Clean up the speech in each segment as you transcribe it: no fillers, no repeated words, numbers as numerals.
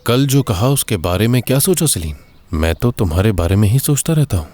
कल जो कहा उसके बारे में क्या सोचा सलीम? मैं तो तुम्हारे बारे में ही सोचता रहता हूँ।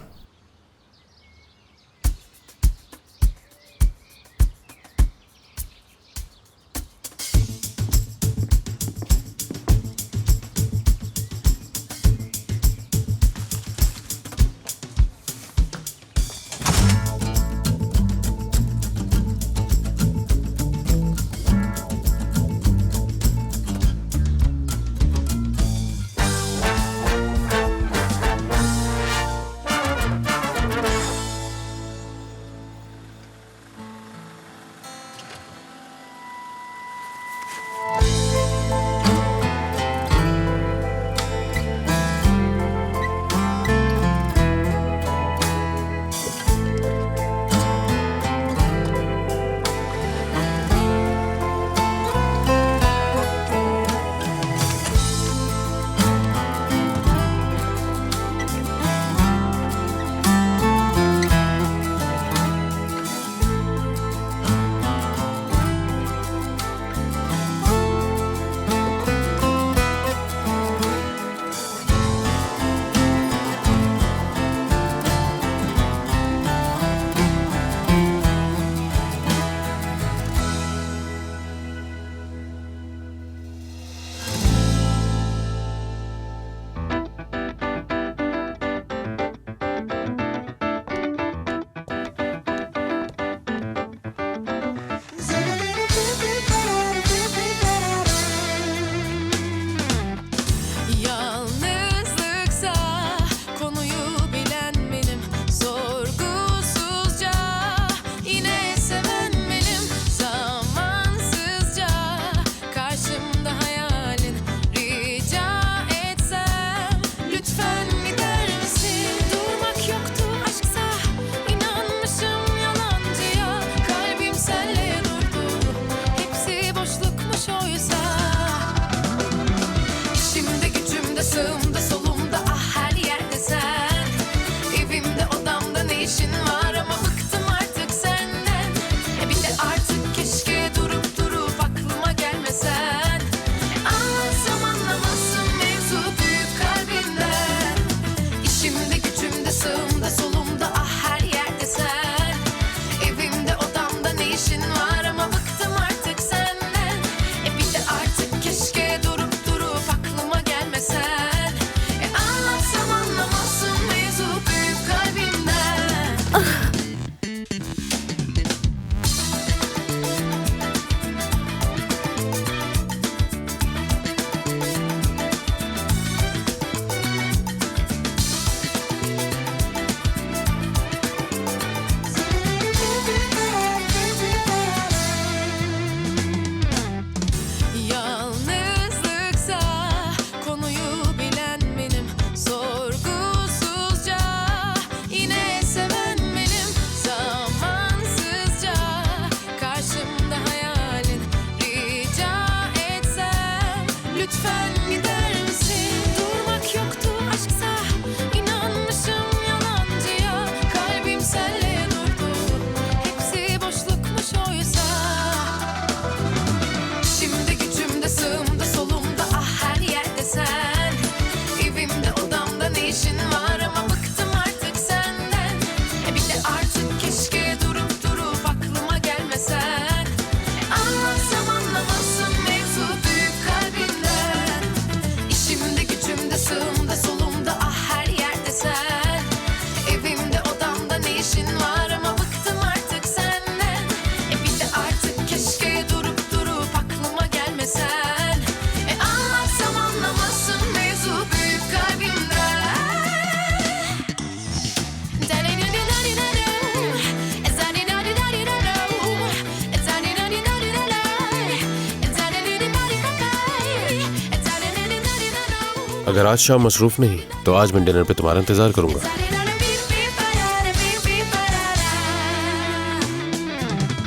अगर आज शाम मसरूफ नहीं तो आज मैं डिनर पे तुम्हारा इंतजार करूंगा।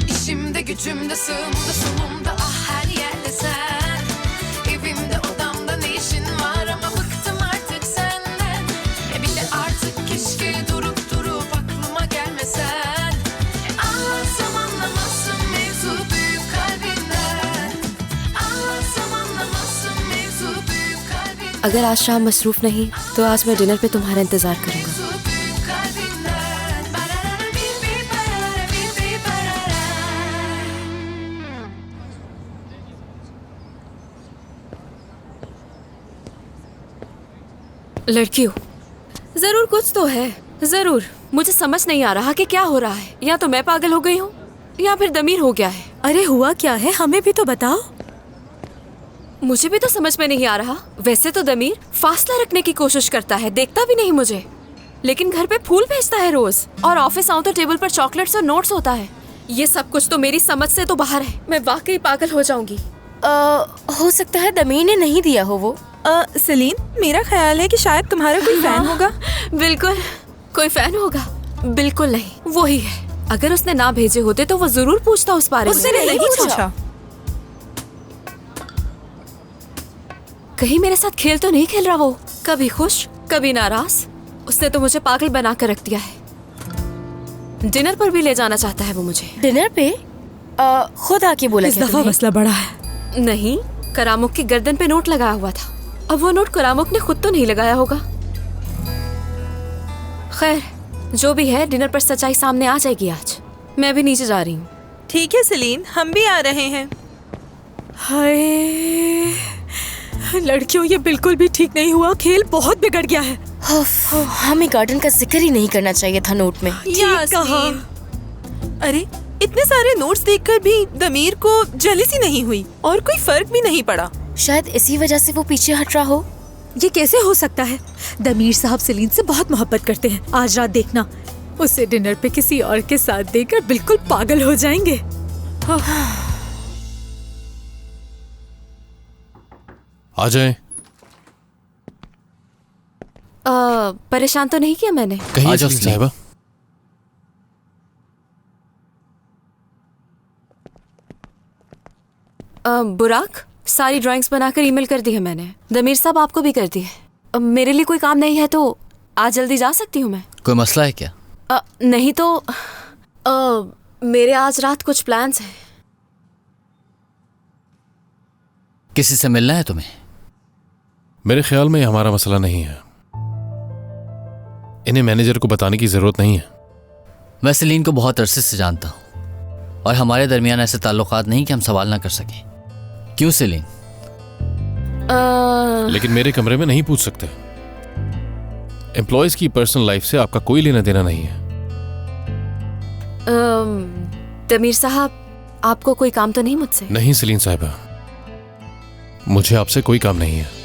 İşimde gücümde sığımda solumda ah her yerde sen. Evimde odamda ne işin var ama bıktım artık senden. Bir de artık keşke durup aklıma gelmesen. Anlatsam anlamazsın mevzu büyük kalbinden. Anlatsam anlamazsın mevzu büyük kalbinden. अगर आज शाम मसरूफ नहीं तो आज मैं dinner पे तुम्हारा इंतजार करूंगा। kalbinden barara bir bir barara bir bir barara. लड़कियों, जरूर कुछ तो है, जरूर। मुझे समझ नहीं आ रहा कि क्या हो रहा है। या तो मैं पागल हो गई हूँ या फिर दमीर हो गया है। अरे हुआ क्या है, हमें भी तो बताओ। मुझे भी तो समझ में नहीं आ रहा। वैसे तो दमीर फासला रखने की कोशिश करता है, देखता भी नहीं मुझे, लेकिन घर पे फूल भेजता है रोज, और ऑफिस आऊं तो टेबल पर चॉकलेट्स और नोट्स होता है। ये सब कुछ तो मेरी समझ से तो बाहर है। मैं वाकई पागल हो जाऊंगी। हो सकता है दमीर ने नहीं दिया हो वो। सलीन, मेरा ख्याल है कि शायद तुम्हारा कोई फैन होगा। बिल्कुल, कोई फैन होगा? बिल्कुल नहीं, वो ही है। अगर उसने ना भेजे होते तो वो जरूर पूछता उस बारे में। उसने नहीं पूछा। कहीं मेरे साथ खेल तो नहीं खेल रहा वो? कभी खुश कभी नाराज। उसने तो मुझे पागल बना कर रख दिया है। डिनर पर भी ले जाना चाहता है वो मुझे। डिनर पे? खुद आके बोला इस क्या दफा तुम्हें? मसला बड़ा है। नहीं, करामुक की गर्दन पे नोट लगाया हुआ था। अब वो नोट करामुक ने खुद तो नहीं लगाया होगा। खैर, जो भी है, डिनर पर सच्चाई सामने आ जाएगी आज। मैं भी नीचे जा रही हूँ। ठीक है सलीन, हम भी आ रहे हैं। हाय लड़कियों, ये बिल्कुल भी ठीक नहीं हुआ। खेल बहुत बिगड़ गया है। उफ, हमें गार्डन का जिक्र ही नहीं करना चाहिए था नोट में। ठीक कहा। अरे इतने सारे नोट्स देखकर भी दमीर को जलिसी नहीं हुई और कोई फर्क भी नहीं पड़ा। शायद इसी वजह से वो पीछे हट रहा हो। ये कैसे हो सकता है? दमीर साहब सलीन से बहुत मोहब्बत करते हैं। आज रात देखना, उसे डिनर पे किसी और के साथ देखकर बिल्कुल पागल हो जाएंगे। आ जाए। परेशान तो नहीं किया मैंने? कहिए आ जाओ सलीम साहिबा। बुराक, सारी ड्राइंग्स बनाकर ईमेल कर दी है मैंने। दमीर साहब आपको भी कर दी है। मेरे लिए कोई काम नहीं है तो आज जल्दी जा सकती हूँ मैं? कोई मसला है क्या? नहीं तो मेरे आज रात कुछ प्लान्स हैं। किसी से मिलना है तुम्हें? मेरे ख्याल में ये हमारा मसला नहीं है। इन्हें मैनेजर को बताने की जरूरत नहीं है। मैं सलीन को बहुत अरसे से जानता हूँ और हमारे दरमियान ऐसे ताल्लुकात नहीं कि हम सवाल ना कर सकें। क्यों सलीन? लेकिन मेरे कमरे में नहीं पूछ सकते। एम्प्लॉयज की पर्सनल लाइफ से आपका कोई लेना देना नहीं है। दमीर साहब, आपको कोई काम तो नहीं मुझसे? नहीं सलीन साहिबा, मुझे आपसे कोई काम नहीं है।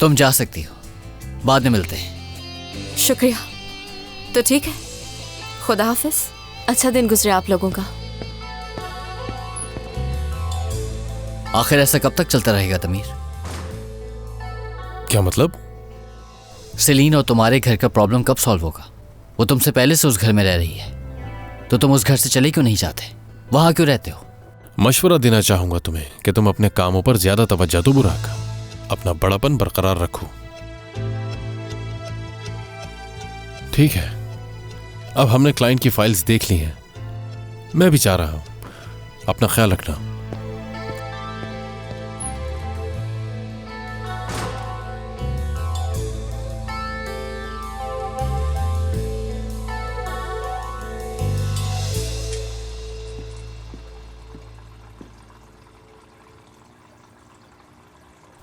तुम जा सकती हो, बाद में मिलते हैं। शुक्रिया। तो ठीक है, खुदा हाफिज। अच्छा दिन गुजरे आप लोगों का। आखिर ऐसा कब तक चलता रहेगा दमीर? क्या मतलब? सलीन और तुम्हारे घर का प्रॉब्लम कब सॉल्व होगा? वो तुमसे पहले से उस घर में रह रही है, तो तुम उस घर से चले क्यों नहीं जाते? वहां क्यों रहते हो? मशवरा देना चाहूंगा तुम्हें कि तुम अपने कामों पर ज्यादा तवज्जो दो बुराक। अपना बड़ापन बरकरार रखो। ठीक है, अब हमने क्लाइंट की फाइल्स देख ली हैं। मैं भी चाह रहा हूं, अपना ख्याल रखना।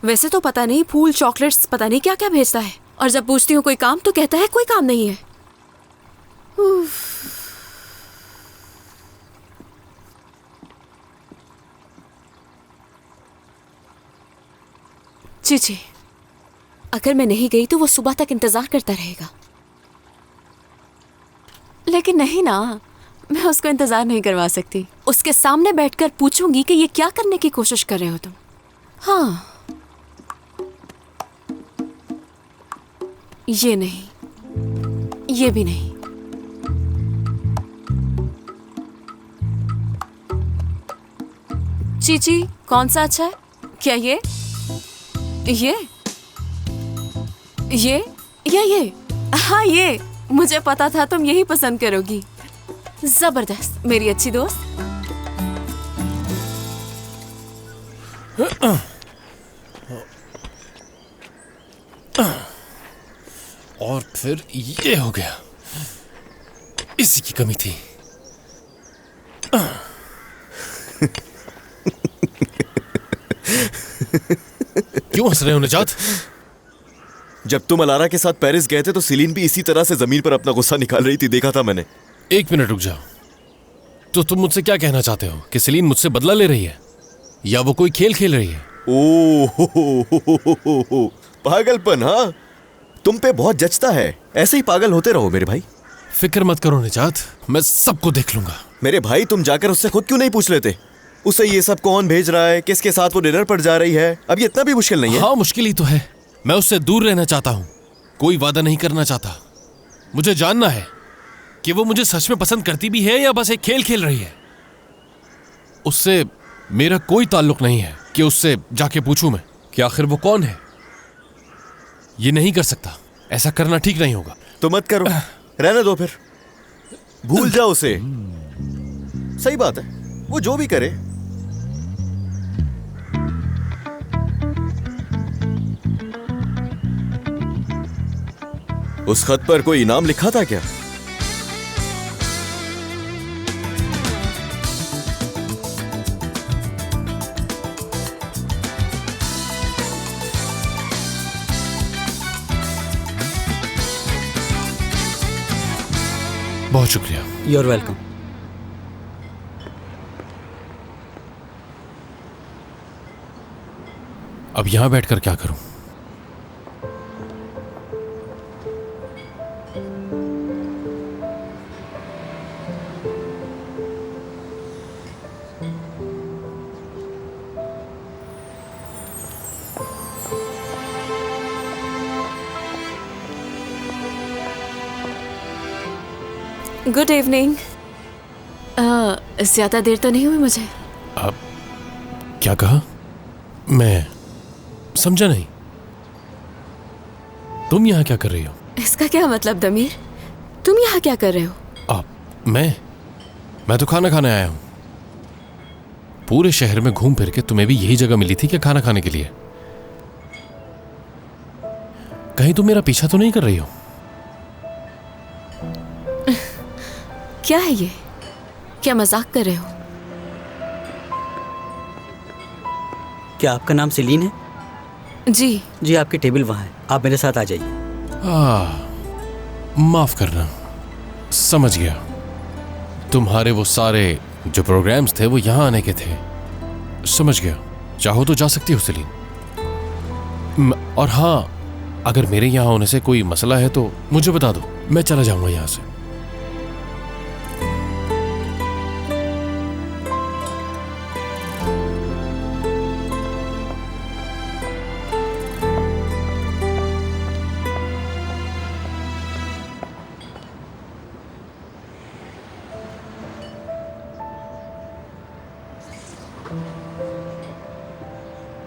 वैसे तो पता नहीं फूल, चॉकलेट्स, पता नहीं क्या क्या भेजता है, और जब पूछती हूँ कोई काम तो कहता है कोई काम नहीं है। जी, अगर मैं नहीं गई तो वो सुबह तक इंतजार करता रहेगा। लेकिन नहीं ना, मैं उसको इंतजार नहीं करवा सकती। उसके सामने बैठकर पूछूंगी कि ये क्या करने की कोशिश कर रहे हो तुम। हाँ, ये नहीं, ये भी नहीं। चीची, कौन सा अच्छा है? क्या ये या ये? हाँ, ये। मुझे पता था तुम यही पसंद करोगी। जबरदस्त, मेरी अच्छी दोस्त। और फिर ये हो गया, इसी की कमी थी। क्यों हंस रहे हो निजात? जब तुम अलारा के साथ पेरिस गए थे तो सीलीन भी इसी तरह से जमीन पर अपना गुस्सा निकाल रही थी, देखा था मैंने। एक मिनट रुक जाओ। तो तुम मुझसे क्या कहना चाहते हो कि सीलीन मुझसे बदला ले रही है या वो कोई खेल खेल रही है? ओ पागलपन, हाँ तुम पे बहुत जचता है। ऐसे ही पागल होते रहो मेरे भाई। फिक्र मत करो निजात, मैं सबको देख लूंगा। मेरे भाई तुम जाकर उससे खुद क्यों नहीं पूछ लेते? उसे ये सब कौन भेज रहा है, किसके साथ वो डिनर पर जा रही है? अब ये इतना भी मुश्किल नहीं है। हाँ मुश्किल ही तो है। मैं उससे दूर रहना चाहता हूँ, कोई वादा नहीं करना चाहता। मुझे जानना है कि वो मुझे सच में पसंद करती भी है या बस एक खेल खेल रही है। उससे मेरा कोई ताल्लुक नहीं है कि उससे जाके पूछूं मैं कि आखिर वो कौन है। ये नहीं कर सकता, ऐसा करना ठीक नहीं होगा। तो मत करो, रहने दो फिर, भूल जाओ उसे। सही बात है, वो जो भी करे। उस खत पर कोई इनाम लिखा था क्या? बहुत शुक्रिया। You are welcome. अब यहां बैठकर क्या करूं? Good evening. ज्यादा देर तो नहीं हुई मुझे? अब क्या कहा? मैं समझा नहीं। तुम यहां क्या कर रही हो? इसका क्या मतलब दमीर? तुम यहाँ क्या कर रहे हो? मैं तो खाना खाने आया हूं। पूरे शहर में घूम फिर के तुम्हें भी यही जगह मिली थी क्या खाना खाने के लिए? कहीं तुम मेरा पीछा तो नहीं कर रही हो? क्या है ये? क्या मजाक कर रहे हो? क्या आपका नाम सेलीन है? जी। जी आपकी टेबल वहाँ है, आप मेरे साथ आ जाइए। माफ करना, समझ गया। तुम्हारे वो सारे जो प्रोग्राम्स थे वो यहां आने के थे। समझ गया। चाहो तो जा सकती हो सेलीन। और हाँ, अगर मेरे यहां होने से कोई मसला है तो मुझे बता दो, मैं चला जाऊंगा यहां से।